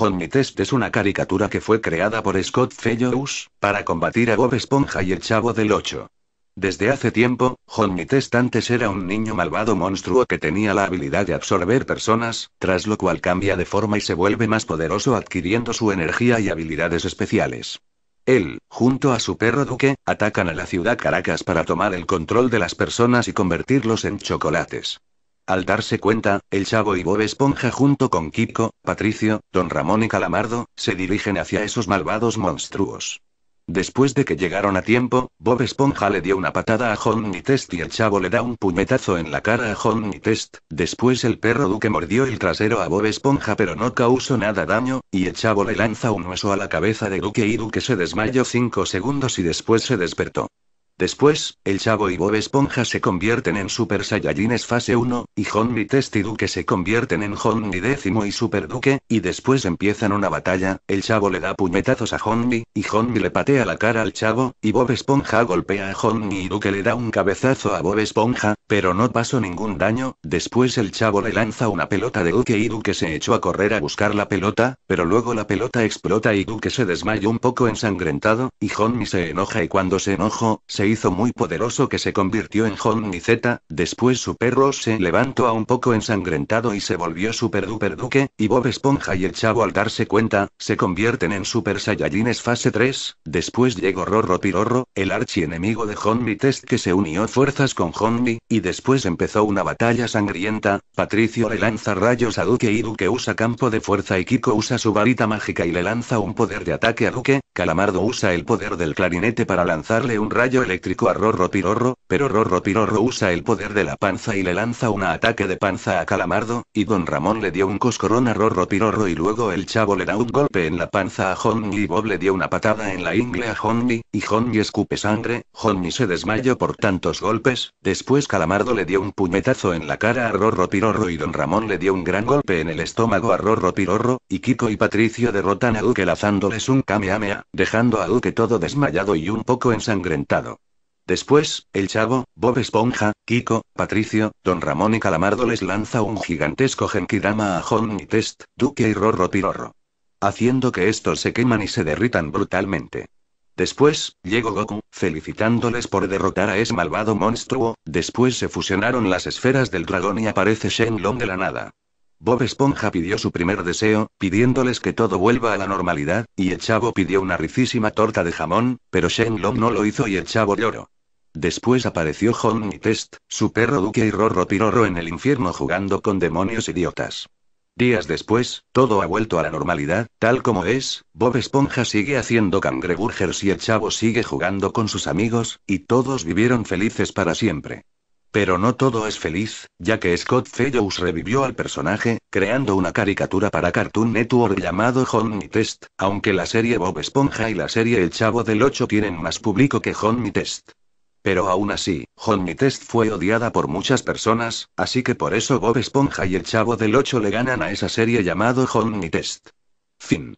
Johnny Test es una caricatura que fue creada por Scott Fellows, para combatir a Bob Esponja y el Chavo del Ocho. Desde hace tiempo, Johnny Test antes era un niño malvado monstruo que tenía la habilidad de absorber personas, tras lo cual cambia de forma y se vuelve más poderoso adquiriendo su energía y habilidades especiales. Él, junto a su perro Duque, atacan a la ciudad Caracas para tomar el control de las personas y convertirlos en chocolates. Al darse cuenta, el Chavo y Bob Esponja junto con Kiko, Patricio, Don Ramón y Calamardo, se dirigen hacia esos malvados monstruos. Después de que llegaron a tiempo, Bob Esponja le dio una patada a Johnny Test y el Chavo le da un puñetazo en la cara a Johnny Test. Después el perro Duque mordió el trasero a Bob Esponja pero no causó nada daño, y el Chavo le lanza un hueso a la cabeza de Duque y Duque se desmayó 5 segundos y después se despertó. Después, el Chavo y Bob Esponja se convierten en Super Saiyajines fase 1, y Johnny Test y Duque se convierten en Johnny Décimo y Super Duque, y después empiezan una batalla. El Chavo le da puñetazos a Johnny, y Johnny le patea la cara al Chavo, y Bob Esponja golpea a Johnny y Duque le da un cabezazo a Bob Esponja, pero no pasó ningún daño. Después el Chavo le lanza una pelota de Duque y Duque se echó a correr a buscar la pelota, pero luego la pelota explota y Duque se desmayó un poco ensangrentado, y Johnny se enoja y cuando se enojó, se hizo muy poderoso que se convirtió en Johnny Z. Después su perro se levantó a un poco ensangrentado y se volvió Super Duper Duque, y Bob Esponja y el Chavo al darse cuenta, se convierten en Super Saiyajines fase 3. Después llegó Rorro Pirorro, el archienemigo de Johnny Test que se unió fuerzas con Johnny, y después empezó una batalla sangrienta. Patricio le lanza rayos a Duque y Duque usa campo de fuerza y Kiko usa su varita mágica y le lanza un poder de ataque a Duque. Calamardo usa el poder del clarinete para lanzarle un rayo eléctrico a Rorro Pirorro, pero Rorro Pirorro usa el poder de la panza y le lanza un ataque de panza a Calamardo, y Don Ramón le dio un coscorrón a Rorro Pirorro y luego el Chavo le da un golpe en la panza a Johnny y Bob le dio una patada en la ingle a Johnny, y Johnny escupe sangre. Johnny se desmayó por tantos golpes. Después Calamardo le dio un puñetazo en la cara a Rorro Pirorro y Don Ramón le dio un gran golpe en el estómago a Rorro Pirorro, y Kiko y Patricio derrotan a Duque lanzándoles un Kamehameha, dejando a Duque todo desmayado y un poco ensangrentado. Después, el Chavo, Bob Esponja, Kiko, Patricio, Don Ramón y Calamardo les lanza un gigantesco Genkidama a Johnny Test, Duque y Rorro Pirorro, haciendo que estos se queman y se derritan brutalmente. Después, llegó Goku, felicitándoles por derrotar a ese malvado monstruo. Después se fusionaron las esferas del dragón y aparece Shenlong de la nada. Bob Esponja pidió su primer deseo, pidiéndoles que todo vuelva a la normalidad, y el Chavo pidió una ricísima torta de jamón, pero Shenlong no lo hizo y el Chavo lloró. Después apareció Johnny Test, su perro Duque y Rorro Pirorro en el infierno jugando con demonios idiotas. Días después, todo ha vuelto a la normalidad, tal como es. Bob Esponja sigue haciendo cangreburgers y el Chavo sigue jugando con sus amigos, y todos vivieron felices para siempre. Pero no todo es feliz, ya que Scott Fellows revivió al personaje, creando una caricatura para Cartoon Network llamado Johnny Test, aunque la serie Bob Esponja y la serie El Chavo del Ocho tienen más público que Johnny Test. Pero aún así, Johnny Test fue odiada por muchas personas, así que por eso Bob Esponja y el Chavo del Ocho le ganan a esa serie llamado Johnny Test. Fin.